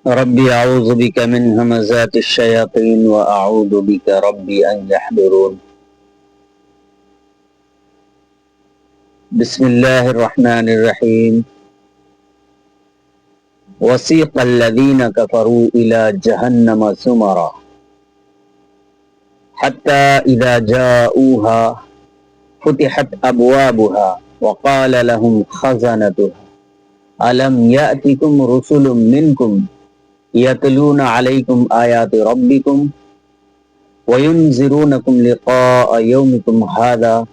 ربي أعوذ بك من همزات الشياطين وأعوذ بك ربي أن يحضرون. بسم الله الرحمن الرحيم. وسيق الذين كفروا إلى جهنم زمرا حتى إذا جاءوها فتحت أبوابها وقال لهم خزنتها ألم يأتكم رسل منكم يتلون عليكم آيات ربكم وينذرونكم لقاء يومكم هذا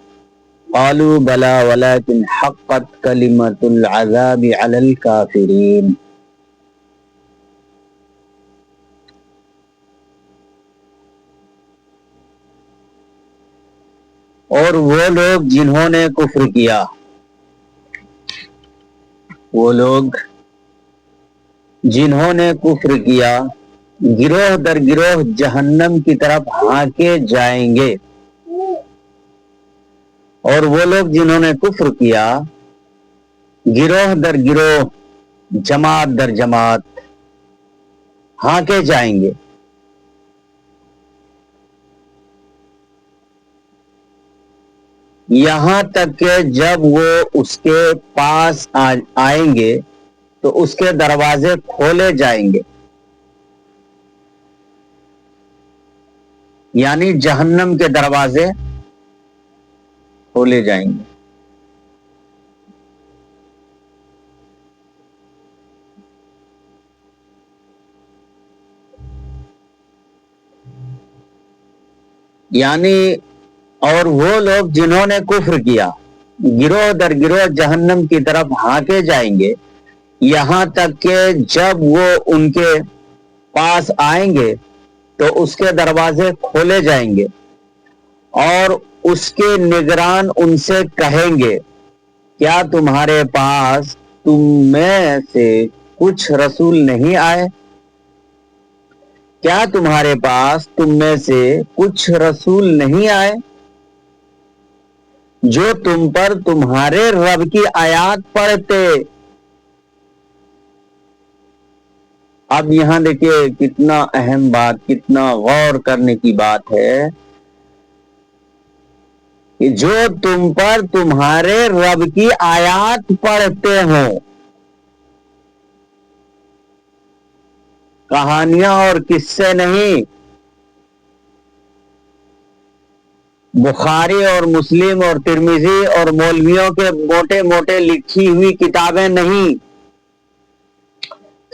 قالوا بلى ولكن حقت كلمة العذاب على الكافرين. اور وہ لوگ جنہوں نے کفر کیا، وہ لوگ جنہوں نے کفر کیا گروہ در گروہ جہنم کی طرف ہانکے جائیں گے، اور وہ لوگ جنہوں نے کفر کیا گروہ در گروہ جماعت در جماعت ہانکے جائیں گے. یہاں تک کہ جب وہ اس کے پاس آئیں گے تو اس کے دروازے کھولے جائیں گے، یعنی جہنم کے دروازے کھولے جائیں گے. یعنی اور وہ لوگ جنہوں نے کفر کیا گروہ در گروہ جہنم کی طرف ہانکے جائیں گے، یہاں تک کہ جب وہ ان کے پاس آئیں گے تو اس کے دروازے کھولے جائیں گے، اور اس کے نگران ان سے کہیں گے کیا تمہارے پاس تم میں سے کچھ رسول نہیں آئے؟ کیا تمہارے پاس تم میں سے کچھ رسول نہیں آئے جو تم پر تمہارے رب کی آیات پڑھتے؟ اب یہاں دیکھیے کتنا اہم بات، کتنا غور کرنے کی بات ہے کہ جو تم پر تمہارے رب کی آیات پڑھتے ہوں. کہانیاں اور قصے نہیں، بخاری اور مسلم اور ترمذی اور مولویوں کے موٹے موٹے لکھی ہوئی کتابیں نہیں.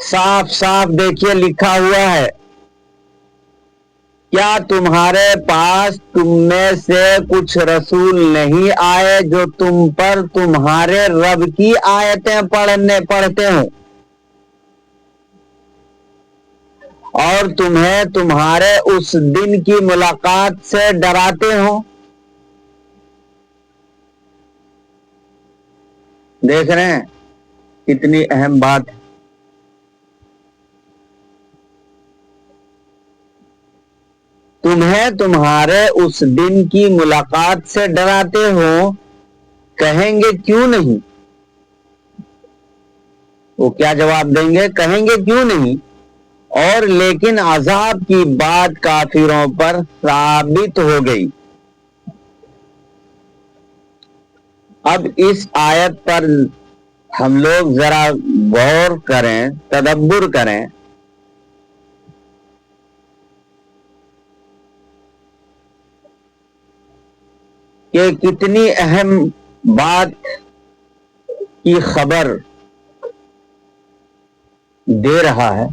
صاف صاف دیکھیے لکھا ہوا ہے، کیا تمہارے پاس تم میں سے کچھ رسول نہیں آئے جو تم پر تمہارے رب کی آیتیں پڑھتے ہوں اور تمہیں تمہارے اس دن کی ملاقات سے ڈراتے ہوں؟ دیکھ رہے ہیں کتنی اہم بات ہے. تمہیں تمہارے اس دن کی ملاقات سے ڈراتے ہوں، کہیں گے کیوں نہیں؟ وہ کیا جواب دیں گے؟ کہیں گے کیوں نہیں، اور لیکن عذاب کی بات کافروں پر ثابت ہو گئی. اب اس آیت پر ہم لوگ ذرا غور کریں، تدبر کریں کہ کتنی اہم بات کی خبر دے رہا ہے.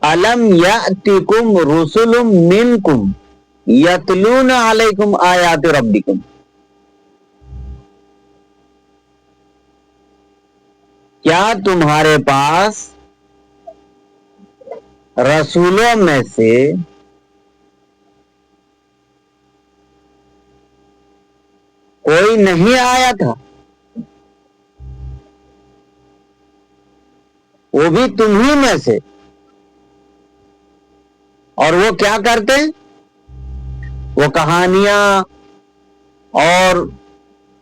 الم یاتکم رسل منکم یتلون علیکم آیات ربکم. کیا تمہارے پاس رسولوں میں سے کوئی نہیں آیا تھا؟ وہ بھی تمہیں میں سے. اور وہ کیا کرتے ہیں؟ وہ کہانیاں اور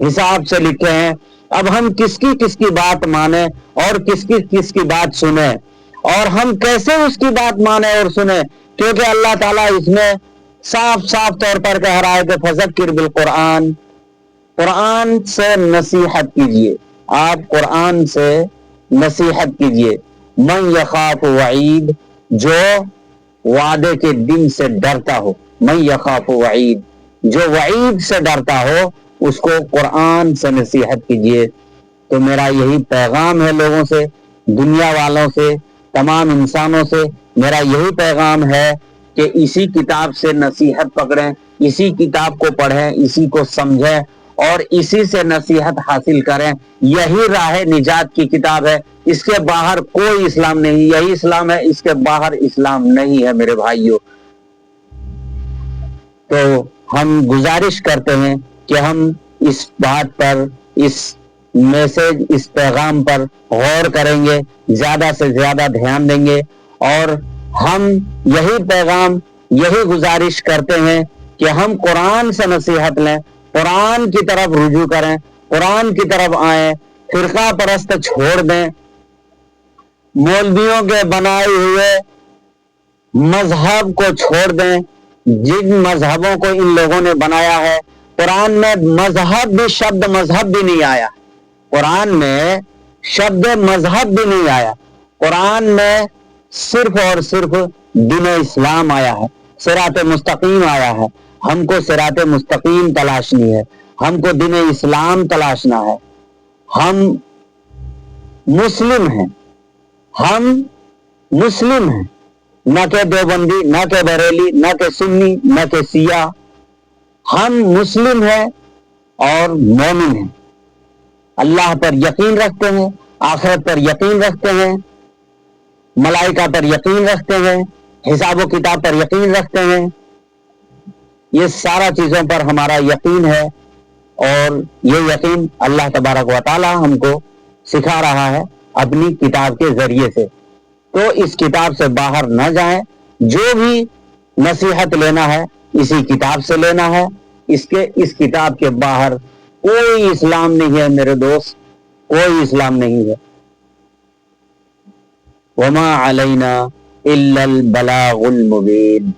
حساب سے لکھے ہیں. اب ہم کس کی بات مانیں اور کس کی بات سنیں، اور ہم کیسے اس کی بات مانیں اور سنیں، کیونکہ اللہ تعالیٰ اس میں صاف طور پر کہہ رہا ہے کہ فذکر بالقرآن، قرآن سے نصیحت کیجئے، آپ قرآن سے نصیحت کیجئے. من یخاف وعید، جو وعدے کے دن سے ڈرتا ہو، من یخاف وعید، جو وعید سے ڈرتا ہو اس کو قرآن سے نصیحت کیجئے. تو میرا یہی پیغام ہے لوگوں سے، دنیا والوں سے، تمام انسانوں سے میرا یہی پیغام ہے کہ اسی کتاب سے نصیحت پکڑیں، اسی کتاب کو پڑھیں، اسی کو سمجھیں اور اسی سے نصیحت حاصل کریں. یہی راہ نجات کی کتاب ہے، اس کے باہر کوئی اسلام نہیں. یہی اسلام ہے، اس کے باہر اسلام نہیں ہے میرے بھائیوں. تو ہم گزارش کرتے ہیں کہ ہم اس بات پر، اس میسج، اس پیغام پر غور کریں گے، زیادہ سے زیادہ دھیان دیں گے، اور ہم یہی پیغام، یہی گزارش کرتے ہیں کہ ہم قرآن سے نصیحت لیں، قرآن کی طرف رجوع کریں، قرآن کی طرف آئیں، فرقہ پرست چھوڑ دیں، مولویوں کے بنائے ہوئے مذہب کو چھوڑ دیں. جن مذہبوں کو ان لوگوں نے بنایا ہے، قرآن میں مذہب بھی، شبد مذہب بھی نہیں آیا، قرآن میں شبد مذہب بھی نہیں آیا. قرآن میں صرف اور صرف دین اسلام آیا ہے، صراط مستقیم آیا ہے. ہم کو صراط مستقیم تلاشنی ہے، ہم کو دین اسلام تلاشنا ہے. ہم مسلم ہیں، ہم مسلم ہیں، نہ کہ دیوبندی، نہ کہ بریلی، نہ کہ سنی، نہ کہ شیعہ. ہم مسلم ہیں اور مومن ہیں، اللہ پر یقین رکھتے ہیں، آخرت پر یقین رکھتے ہیں، ملائکہ پر یقین رکھتے ہیں، حساب و کتاب پر یقین رکھتے ہیں. یہ سارا چیزوں پر ہمارا یقین ہے، اور یہ یقین اللہ تبارک و تعالی ہم کو سکھا رہا ہے اپنی کتاب کے ذریعے سے. تو اس کتاب سے باہر نہ جائیں، جو بھی نصیحت لینا ہے اسی کتاب سے لینا ہے. اس کتاب کے باہر کوئی اسلام نہیں ہے میرے دوست، کوئی اسلام نہیں ہے. وما علینا الا البلاغ المبین.